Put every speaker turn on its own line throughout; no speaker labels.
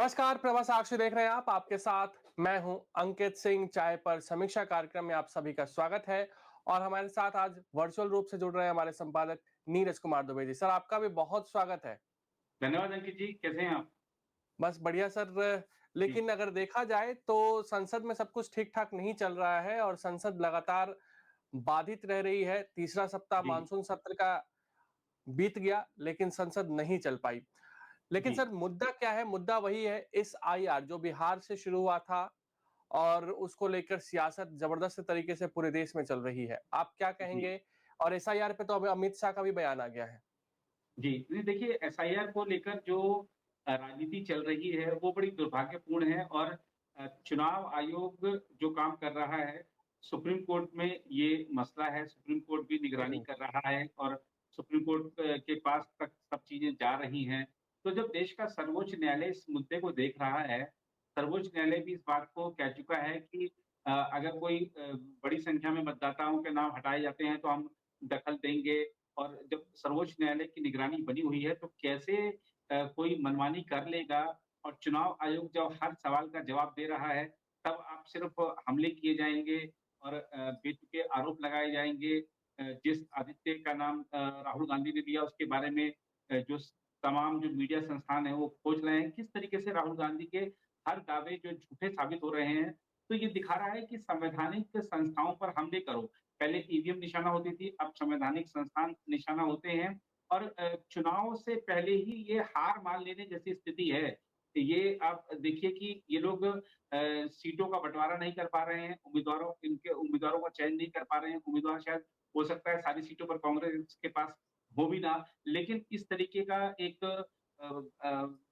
नमस्कार, प्रवास साक्षी देख रहे हैं आप। आपके साथ मैं हूं अंकित सिंह। चाय पर समीक्षा कार्यक्रम में आप सभी का स्वागत है। और हमारे साथ आज वर्चुअल रूप से जुड़ रहे हैं हमारे संपादक नीरज कुमार दुबे जी। सर, आपका भी बहुत स्वागत है।
धन्यवाद अंकित जी, कैसे हैं आप?
बस बढ़िया सर।
जी,
लेकिन अगर देखा जाए तो संसद में सब कुछ ठीक ठाक नहीं चल रहा है और संसद लगातार बाधित रह रही है। तीसरा सप्ताह
जी,
मानसून सत्र का बीत गया, लेकिन संसद नहीं चल पाई। लेकिन
जी,
सर, मुद्दा क्या है? मुद्दा वही है, इस आईआर जो बिहार से शुरू हुआ था और उसको लेकर सियासत जबरदस्त तरीके से पूरे देश में चल रही है। आप क्या
जी,
कहेंगे? और एसआईआर पे तो अब अमित शाह का भी बयान आ गया है।
जी। नहीं देखिए, एसआईआर को लेकर जो राजनीति चल रही है वो बड़ी दुर्भाग्यपूर्ण है और चुनाव आयोग जो काम कर रहा है, सुप्रीम कोर्ट में ये मसला है, सुप्रीम कोर्ट भी निगरानी
हम्म।
कर रहा है और सुप्रीम कोर्ट के पास तक सब चीज़ें जा रही हैं। तो जब देश का सर्वोच्च न्यायालय इस मुद्दे को देख रहा है, सर्वोच्च न्यायालय भी इस बात को कह चुका है कि अगर कोई बड़ी संख्या में मतदाताओं के नाम हटाए जाते हैं तो हम दखल देंगे। और जब सर्वोच्च न्यायालय की निगरानी बनी हुई है तो कैसे कोई मनमानी कर लेगा। और चुनाव आयोग जब हर सवाल का जवाब दे रहा है, तब आप सिर्फ हमले किए जाएँगे और बेतुके आरोप लगाए जाएँगे। जिस आदित्य का नाम राहुल गांधी ने दिया उसके बारे में जो तमाम जो मीडिया संस्थान हैं वो खोज रहे हैं, किस तरीके से राहुल गांधी के हर दावे जो झूठे साबित हो रहे हैं। तो ये दिखा रहा है कि संवैधानिक संस्थाओं पर हमले करो। पहले ईवीएम निशाना होती थी, अब संवैधानिक संस्थान निशाना होते हैं और चुनाव से पहले ही ये हार मान लेने जैसी स्थिति है। तो ये आप देखिए कि ये लोग सीटों का बँटवारा नहीं कर पा रहे हैं, इनके उम्मीदवारों का चयन नहीं कर पा रहे हैं। उम्मीदवार शायद हो सकता है सारी सीटों पर कांग्रेस के पास हो भी ना, लेकिन इस तरीके का एक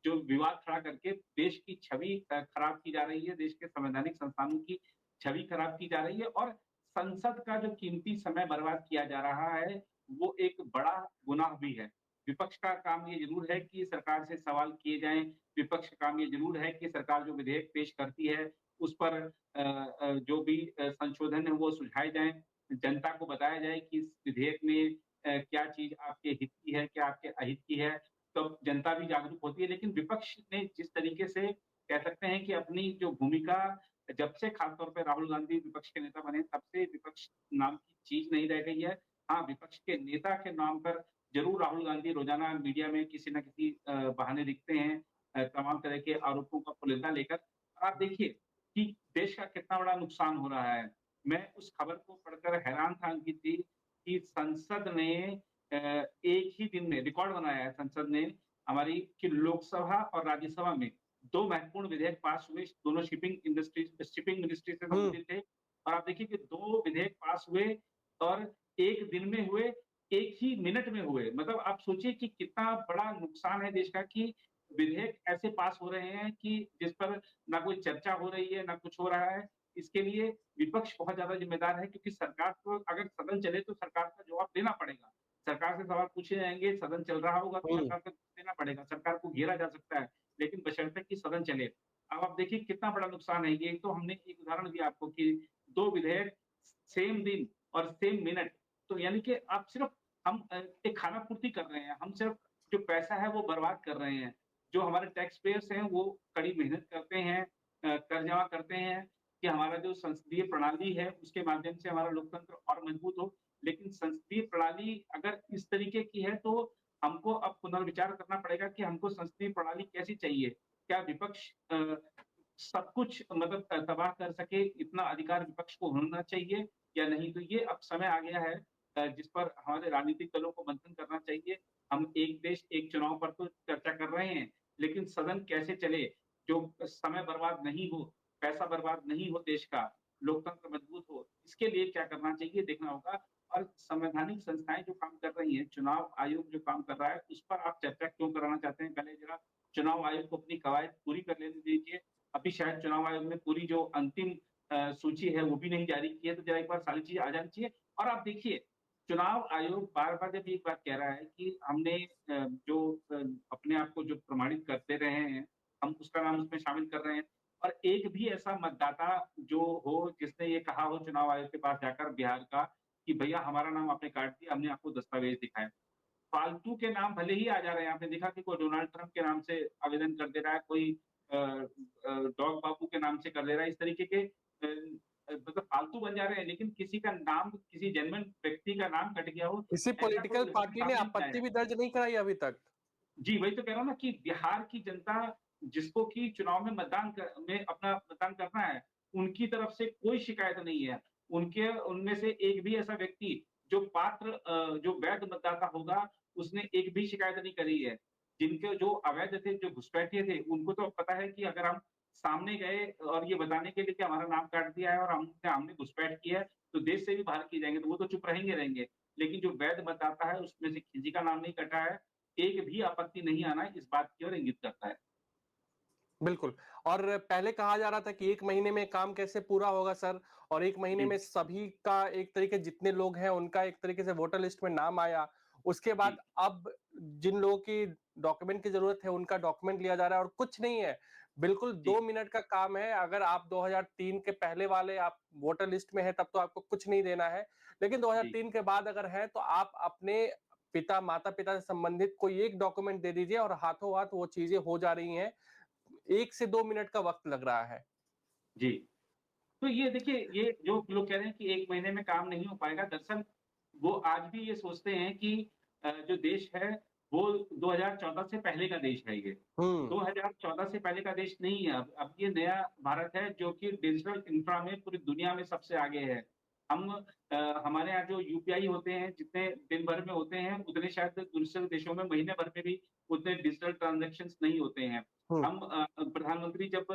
जो विवाद खड़ा करके देश की छवि खराब की जा रही है, देश के संवैधानिक संस्थानों की छवि खराब की जा रही है और संसद का जो कीमती समय बर्बाद किया जा रहा है, वो एक बड़ा गुनाह भी है। विपक्ष का काम ये ज़रूर है कि सरकार से सवाल किए जाएँ, विपक्ष का काम ये ज़रूर है कि सरकार जो विधेयक पेश करती है, उस पर जो भी संशोधन है वो सुझाए जाएँ। जनता को बताया जाए कि इस विधेयक में क्या चीज़ आपके हित की है, क्या आपके अहित की है, तब जनता भी जागरूक होती है। लेकिन विपक्ष ने जिस तरीके से कह सकते हैं कि अपनी जो भूमिका जब से खासतौर पे राहुल गांधी विपक्ष के नेता बने, तब से विपक्ष नाम की चीज़ नहीं रह गई है। हाँ, विपक्ष के नेता के नाम पर ज़रूर राहुल गांधी रोज़ाना मीडिया में किसी न किसी बहाने दिखते हैं तमाम तरह के आरोपों का पुलिंदा लेकर। आप देखिए कि देश का कितना बड़ा नुकसान हो रहा है। मैं उस खबर को पढ़कर हैरान था अंकित जी कि संसद ने एक ही दिन में रिकॉर्ड बनाया है संसद ने हमारी कि लोकसभा और राज्यसभा में 2 महत्वपूर्ण विधेयक पास हुए, दोनों शिपिंग मिनिस्ट्री से
हम्म।
संबंधित थे। और आप देखिए कि 2 विधेयक पास हुए और 1 दिन में हुए, 1 ही मिनट में हुए। मतलब आप सोचिए कि कितना बड़ा नुकसान है देश का कि विधेयक ऐसे पास हो रहे हैं कि जिस पर ना कोई चर्चा हो रही है, ना कुछ हो रहा है। इसके लिए विपक्ष बहुत ज़्यादा ज़िम्मेदार है क्योंकि सरकार को अगर सदन चले तो सरकार को जवाब देना पड़ेगा। सरकार से सवाल पूछे जाएँगे, सदन चल रहा होगा तो
हम्म।
सरकार को देना पड़ेगा, सरकार को घेरा जा सकता है, लेकिन बशर्ते कि सदन चले। अब आप देखिए कितना बड़ा नुकसान है ये। तो हमने एक उदाहरण दिया आपको कि 2 विधेयक सेम दिन और सेम मिनट। तो यानी कि आप सिर्फ हम एक खाना-पूर्ति कर रहे हैं, हम सिर्फ जो पैसा है वो बर्बाद कर रहे हैं। जो हमारे टैक्स पेयर्स हैं वो कड़ी मेहनत करते हैं, कर जमा करते हैं कि हमारा जो संसदीय प्रणाली है उसके माध्यम से हमारा लोकतंत्र और मजबूत हो। लेकिन संसदीय प्रणाली अगर इस तरीके की है तो हमको अब पुनर्विचार करना पड़ेगा कि हमको संसदीय प्रणाली कैसी चाहिए? क्या विपक्ष सब कुछ मतलब तबाह कर सके इतना अधिकार विपक्ष को होना चाहिए या नहीं? तो ये अब समय आ गया है जिस पर हमारे राजनीतिक दलों को मंथन करना चाहिए। हम एक देश एक चुनाव पर तो चर्चा कर रहे हैं, लेकिन सदन कैसे चले, जो समय बर्बाद नहीं हो, पैसा बर्बाद नहीं हो देश का, लोकतंत्र मजबूत हो, इसके लिए क्या करना चाहिए देखना होगा। और संवैधानिक संस्थाएँ जो काम कर रही हैं, चुनाव आयोग जो काम कर रहा है, उस पर आप चर्चा क्यों कराना चाहते हैं? पहले ज़रा चुनाव आयोग को अपनी कवायद पूरी कर लेने दीजिए। अभी शायद चुनाव आयोग ने पूरी जो अंतिम सूची है, वो भी नहीं जारी की है, तो ज़रा एक बार सारी चीज़ें आ जानी चाहिए। और आप देखिए, चुनाव आयोग बार-बार जब एक बात कह रहा है कि हमने जो अपने आप को जो प्रमाणित करते रहे हैं, हम उसका नाम उसमें शामिल कर रहे हैं। और एक भी ऐसा मतदाता जो हो, जिसने ये कहा हो चुनाव आयोग के पास जाकर बिहार का कि भैया हमारा नाम आपने काट दिया, हमने आपको दस्तावेज दिखाए। फालतू के नाम भले ही आ जा रहे हैं, आपने देखा कि कोई डोनाल्ड ट्रम्प के नाम से आवेदन कर दे रहा है, कोई डॉग बाबू के नाम से कर दे रहा है, इस तरीके के मतलब फालतू बन जा रहे हैं, लेकिन किसी का नाम, किसी जेन्युइन व्यक्ति का नाम कट गया हो,
किसी
ऐसा
पॉलिटिकल
कोई
पार्टी ने
सामने नहीं
आपत्ति
आया।
भी दर्ज नहीं कराई अभी तक।
जी, वही तो कह रहा हूँ ना कि बिहार की जनता जिसको कि चुनाव में अपना मतदान करना है, उनकी तरफ से कोई शिकायत नहीं है। उनके उनमें से एक भी ऐसा व्यक्ति जो जो वैध मतदाता होगा, उसने एक भी शिकायत नहीं करी है। जिनके जो अवैध थे, जो घुसपैठिए थे, उनको तो पता है कि अगर हम सामने गए और ये बताने के लिए कि हमारा नाम काट दिया है और हमने हमने घुसपैठ की है, तो देश से भी बाहर किए जाएँगे, तो वो तो चुप रहेंगे। लेकिन जो वैध मतदाता है, उसमें से किसी का नाम नहीं कटा है, एक भी आपत्ति नहीं आना इस बात की ओर इंगित करता है।
बिल्कुल। और पहले कहा जा रहा था कि 1 महीने में काम कैसे पूरा होगा सर, और 1 महीने
जी,
में सभी का एक तरीके जितने लोग हैं उनका एक तरीके से वोटर लिस्ट में नाम आया। उसके बाद
जी,
अब जिन लोगों की डॉक्यूमेंट की ज़रूरत है उनका डॉक्यूमेंट लिया जा रहा है और कुछ नहीं है। बिल्कुल
जी,
2 मिनट का काम है। अगर आप 2003 के पहले वाले आप वोटर लिस्ट में हैं तब तो आपको कुछ नहीं देना है। लेकिन
जी,
2003 के बाद अगर हैं तो आप अपने माता-पिता से संबंधित कोई एक डॉक्यूमेंट दे दीजिए और हाथों-हाथ वो चीज़ें हो जा रही हैं। 1 से 2 मिनट का वक़्त लग रहा है।
जी। तो ये देखिए, ये जो लोग कह रहे हैं कि 1 महीने में काम नहीं हो पाएगा, दरअसल वो आज भी ये सोचते हैं कि जो देश है, वो 2014 से पहले का देश है ये।
हुँ,
2014 से पहले का देश नहीं है अब ये नया भारत है जो कि डिजिटल इंफ्रा में पूरी दुनिया में सबसे आगे है। हम हमारे यहाँ जो यूपीआई होते हैं, जितने दिन भर में होते हैं, उतने शायद दूसरे देशों में महीने भर में भी उतने डिजिटल ट्रांज़ैक्शंस नहीं होते हैं।
हुँ,
हम प्रधानमंत्री जब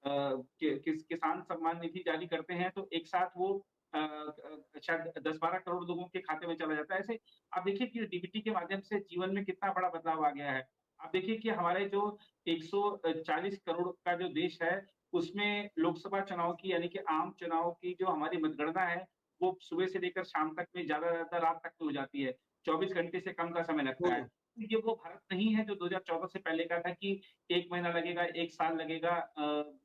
किसान सम्मान निधि जारी करते हैं, तो एक साथ वो शायद 10-12 करोड़ लोगों के खाते में चला जाता है। ऐसे आप देखिए कि डीबीटी के माध्यम से जीवन में कितना बड़ा बदलाव आ गया है। आप देखिए कि हमारे जो 140 करोड़ का जो देश है, उसमें लोकसभा चुनाव की यानी कि आम चुनाव की जो हमारी मतगणना है, वो सुबह से लेकर शाम तक में ज़्यादा से ज़्यादा रात तक में हो जाती है। 24 घंटे से कम का समय लगता है।
हुँ,
ये वो भारत नहीं है जो 2014 से पहले का था कि 1 महीना लगेगा, 1 साल लगेगा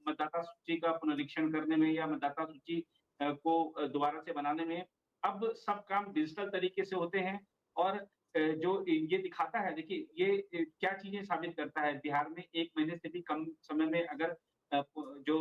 मतदाता सूची का पुनरीक्षण करने में या मतदाता सूची को दोबारा से बनाने में। अब सब काम डिजिटल तरीके से होते हैं और जो ये दिखाता है देखिए ये क्या चीज़ें साबित करता है बिहार में 1 महीने से भी कम समय में अगर अ, प जो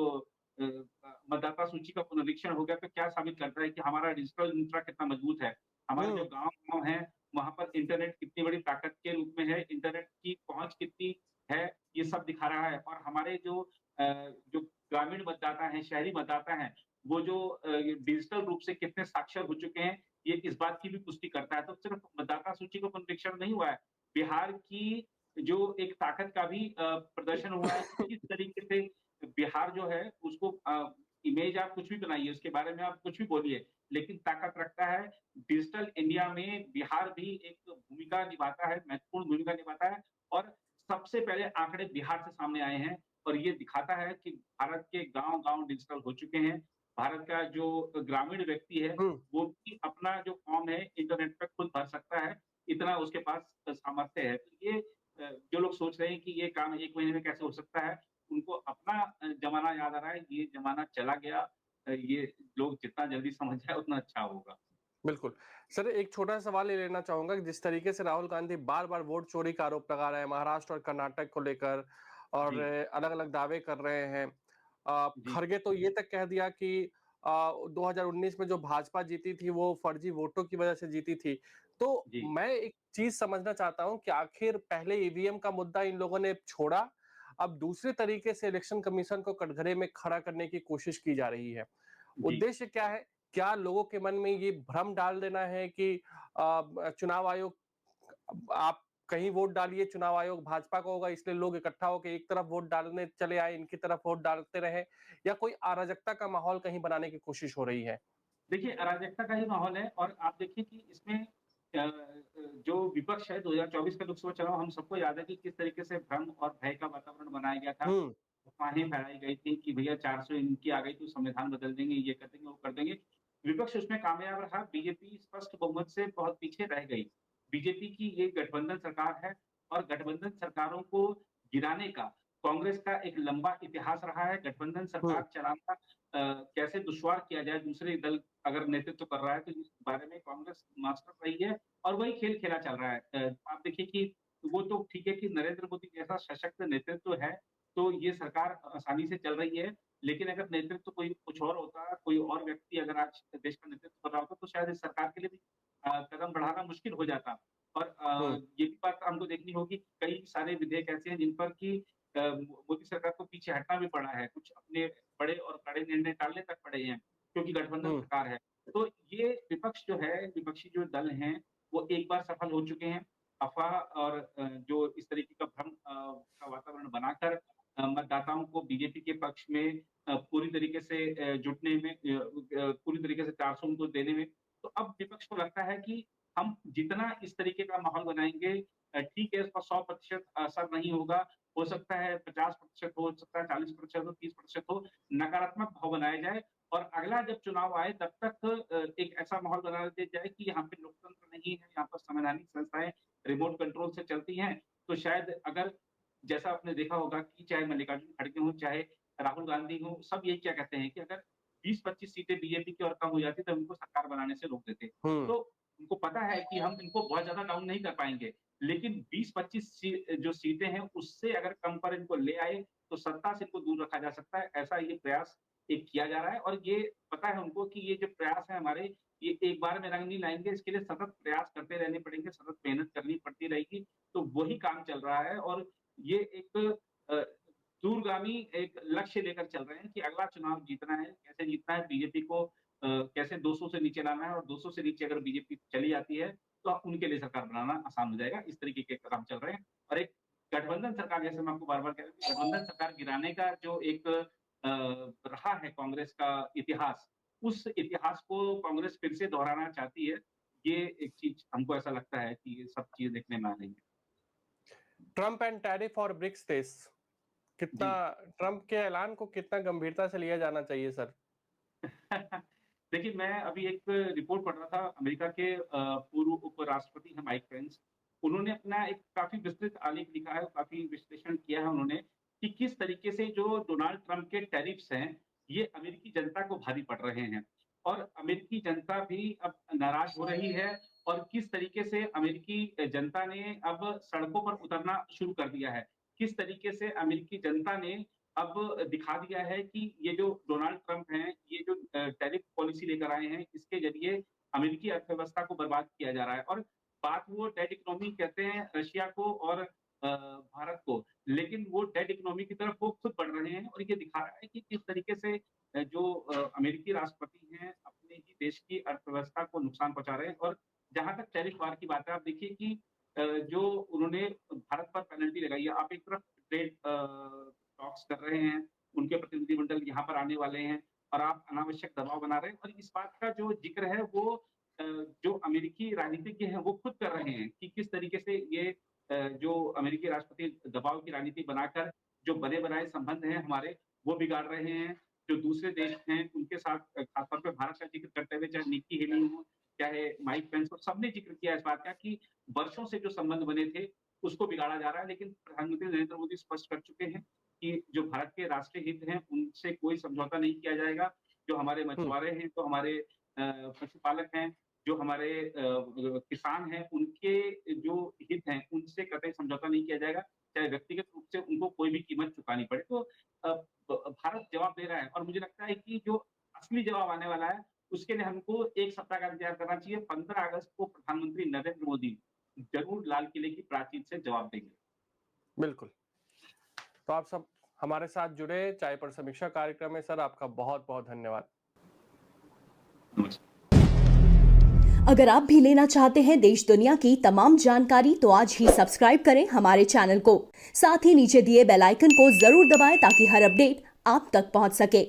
मतदाता सूची का पुनरीक्षण हो गया तो क्या साबित करता है कि हमारा डिजिटल इंफ्रा कितना मजबूत है। हमारे जो
हुँ,
गाँव-गाँव हैं, वहाँ पर इंटरनेट कितनी बड़ी ताकत के रूप में है, इंटरनेट की पहुँच कितनी है, ये सब दिखा रहा है और हमारे जो ग्रामीण मतदाता हैं, शहरी मतदाता हैं, वो जो डिजिटल रूप से कितने साक्षर हो चुके हैं, ये इस बात की भी पुष्टि करता है। तो सिर्फ मतदाता सूची का पुनरीक्षण नहीं हुआ है, बिहार की जो एक ताकत का भी प्रदर्शन हुआ है कि किस तरीके से बिहार जो है उसको इमेज आप कुछ भी बनाइए, उसके बारे में आप कुछ भी बोलिए, लेकिन ताकत रखता है। डिजिटल इंडिया में बिहार भी एक भूमिका निभाता है, महत्वपूर्ण भूमिका निभाता है और सबसे पहले आंकड़े बिहार से सामने आए हैं और ये दिखाता है कि भारत के गाँव-गाँव डिजिटल हो चुके हैं। भारत का जो ग्रामीण व्यक्ति है,
हुँ।
वो भी अपना जो फॉर्म है इंटरनेट पे खुद भर सकता है, इतना उसके पास सामर्थ्य है। तो ये जो लोग सोच रहे हैं कि ये काम 1 महीने में कैसे हो सकता है, उनको अपना ज़माना याद आ रहा है, ये ज़माना चला गया। ये लोग जितना जल्दी समझ जाएँ उतना अच्छा होगा।
बिल्कुल। सर एक छोटा सवाल ये लेना चाहूँगा कि जिस तरीके से राहुल गांधी बार-बार वोट चोरी का आरोप लगा रहे हैं महाराष्ट्र और कर्नाटक को लेकर और
जी,
अलग-अलग दावे कर रहे हैं।
जी,
खरगे तो ये तक कह दिया कि 2019 में जो भाजपा जीती थी वो फर्जी वोटों की वजह से जीती थी। तो
जी।
मैं एक चीज़ समझना चाहता हूँ कि आखिर पहले ईवीएम का मुद्दा इन लोगों ने छोड़ा, अब दूसरे तरीके से इलेक्शन कमीशन को कटघरे में खड़ा करने की कोशिश की जा रही है।
जी।
उद्देश्य क्या है? क्या लोगों के मन में ये भ्रम डाल देना है कि चुनाव आयोग आप कहीं वोट डालिए, चुनाव आयोग भाजपा का होगा इसलिए लोग इकट्ठा होके एक तरफ वोट डालने चले आए, इनकी तरफ वोट डालते रहे या कोई अराजकता का माहौल कहीं बनाने की कोशिश हो रही है?
देखिए, अराजकता का ही माहौल है और आप देखिए कि इसमें जो विपक्ष है 2024 का लोकसभा चुनाव हम सबको याद है कि किस तरीके से भ्रम और भय का वातावरण बनाया गया था।
हुँ,
अफ़वाहें फैलाई गई थी कि भैया 400 इनकी आ गई तो संविधान बदल देंगे, ये कर देंगे, वो कर देंगे। विपक्ष उसमें कामयाब रहा, बीजेपी स्पष्ट बहुमत से बहुत पीछे रह गई। बीजेपी की ये गठबंधन सरकार है और गठबंधन सरकारों को गिराने का कांग्रेस का एक लंबा इतिहास रहा है। गठबंधन
हुँ,
सरकार चलाना कैसे दुश्वार किया जाए, दूसरे दल अगर नेतृत्व कर रहा है तो इस बारे में कांग्रेस मास्टर रही है और वही खेल खेला चल रहा है। आप देखिए कि वो तो ठीक है कि नरेंद्र मोदी जैसा सशक्त नेतृत्व है, तो ये सरकार आसानी से चल रही है। लेकिन अगर नेतृत्व कोई कुछ और होता, कोई और व्यक्ति अगर आज देश का नेतृत्व कर रहा होता, तो शायद इस सरकार के लिए भी कदम बढ़ाना मुश्किल हो जाता। और
हुँ,
ये भी बात हमको देखनी होगी कि कई सारे विधेयक ऐसे हैं जिन पर कि मोदी सरकार को पीछे हटना भी पड़ा है। कुछ अपने बड़े और कड़े निर्णय टालने तक पड़े हैं, क्योंकि गठबंधन
हुँ,
सरकार है। तो ये विपक्ष जो है, विपक्षी जो दल हैं, वो एक बार सफल हो चुके हैं। अफ़वाह और जो इस तरीके का भ्रम का वातावरण बनाकर मतदाताओं को बीजेपी के पक्ष में पूरी तरीके से जुटने में पूरी तरीके से 400 उनको देने में। तो अब विपक्ष को लगता है कि हम जितना इस तरीके का माहौल बनाएँगे ठीक है, इसका 100% असर नहीं होगा। हो सकता है 50% हो सकता है 40% हो, 30% हो, नकारात्मक भाव बनाया जाए और अगला जब चुनाव आए तब तक एक ऐसा माहौल बना दिया जाए कि यहाँ पे लोकतंत्र नहीं है, यहाँ पर संवैधानिक संस्थाएँ रिमोट कंट्रोल से चलती हैं। तो शायद अगर जैसा आपने देखा होगा कि चाहे मल्लिकार्जुन खड़गे हों, चाहे राहुल गांधी हों, सब यही क्या कहते हैं कि अगर 20-25 सीटें बीजेपी की और कम हो जाती तो उनको सरकार बनाने से रोक देते।
हुँ,
तो उनको पता है कि हम इनको बहुत ज़्यादा डाउन नहीं कर पाएँगे, लेकिन 20-25 जो सीटें हैं उससे अगर कम पर इनको ले आए, तो सत्ता से इनको दूर रखा जा सकता है। ऐसा ये प्रयास एक किया जा रहा है और ये पता है उनको कि ये जो प्रयास है हमारे, ये एक बार में रंग नहीं लाएँगे, इसके लिए सतत प्रयास करते रहने पड़ेंगे, सतत मेहनत करनी पड़ती रहेगी। तो वही काम चल रहा है और ये एक अ, दूरगामी एक लक्ष्य लेकर चल रहे हैं कि अगला चुनाव जीतना है, कैसे जीतना है, बीजेपी को कैसे 200 से नीचे लाना है और 200 से नीचे अगर बीजेपी चली जाती है, तो उनके लिए सरकार बनाना आसान हो जाएगा। इस तरीके के कदम चल रहे हैं और एक गठबंधन सरकार जैसे मैं आपको बार-बार कह रहा हूँ कि गठबंधन सरकार गिराने का जो एक रहा है कांग्रेस का इतिहास, उस इतिहास को कांग्रेस फिर से दोहराना चाहती है। ये एक चीज़ हमको ऐसा लगता है कि ये सब चीज़ें देखने में आ रही हैं।
ट्रम्प एंड टैरिफ और ब्रिक्स देश कितना
जी।
ट्रम्प के ऐलान को कितना गंभीरता से लिया जाना चाहिए सर?
देखिए, मैं अभी एक रिपोर्ट पढ़ रहा था अमेरिका के पूर्व उपराष्ट्रपति हैं माइक पेंस। उन्होंने अपना एक काफ़ी विस्तृत आलेख लिखा है, काफ़ी विश्लेषण किया है उन्होंने कि किस तरीके से जो डोनाल्ड ट्रम्प के टैरिफ्स हैं, ये अमेरिकी जनता को भारी पड़ रहे हैं। और अमेरिकी जनता भी अब नाराज़ हो रही है और किस तरीके से अमेरिकी जनता ने अब सड़कों पर उतरना शुरू कर दिया है। किस तरीके से अमेरिकी जनता ने अब दिखा दिया है कि ये जो डोनाल्ड ट्रम्प हैं, ये जो टैरिफ पॉलिसी लेकर आए हैं, इसके ज़रिए अमेरिकी अर्थव्यवस्था को बर्बाद किया जा रहा है और बात वो डेड इकोनॉमी कहते हैं रशिया को और भारत को, लेकिन वो डेड इकोनॉमी की तरफ वो खुद बढ़ रहे हैं और ये दिखा रहा है कि किस तरीके से जो अमेरिकी राष्ट्रपति हैं, अपने ही देश की अर्थव्यवस्था को नुकसान पहुँचा रहे हैं और जहाँ तक टैरिफ वार की बात है, आप देखिए कि जो उन्होंने भारत पर पेनल्टी लगाई है, आप एक तरफ ट्रेड टॉक्स कर रहे हैं, उनके प्रतिनिधिमंडल यहाँ पर आने वाले हैं और आप अनावश्यक दबाव बना रहे हैं और इस बात का जो ज़िक्र है वो जो अमेरिकी राजनीतिज्ञ हैं वो खुद कर रहे हैं कि किस तरीके से ये जो अमेरिकी राष्ट्रपति दबाव की राजनीति बनाकर जो बने-बनाए संबंध हैं हमारे, वो बिगाड़ रहे हैं। जो दूसरे देश हैं उनके साथ खासतौर पे भारत का ज़िक्र करते हुए चाहे निक्की हेली हो, चाहे माइक पेंस हो, सबने ज़िक्र किया इस बात का कि वर्षों से जो संबंध बने थे, उसको बिगाड़ा जा रहा है। लेकिन प्रधानमंत्री नरेंद्र मोदी स्पष्ट कर चुके हैं कि जो भारत के राष्ट्रीय हित हैं, उनसे कोई समझौता नहीं किया जाएगा। जो हमारे
हुँ,
मछुआरे हैं, जो हमारे पशुपालक हैं, जो हमारे किसान हैं, उनके जो हित हैं, उनसे कतई समझौता नहीं किया जाएगा। चाहे व्यक्तिगत रूप से उनको कोई भी कीमत चुकानी पड़े। तो अ, ब भारत जवाब दे रहा है और मुझे लगता है कि जो असली जवाब आने वाला है, उसके लिए हमको 1 सप्ताह का इंतज़ार करना चाहिए। 15 अगस्त को प्रधानमंत्री नरेंद्र मोदी ज़रूर लाल किले की प्राचीर से जवाब देंगे।
बिल्कुल। तो आप सब हमारे साथ जुड़े चाय पर समीक्षा कार्यक्रम में सर आपका बहुत-बहुत धन्यवाद।
नमस्कार।
अगर आप भी लेना चाहते हैं देश दुनिया की तमाम जानकारी तो आज ही सब्सक्राइब करें हमारे चैनल को। साथ ही नीचे दिए बेल आइकन को जरूर दबाएं ताकि हर अपडेट आप तक पहुंच सके।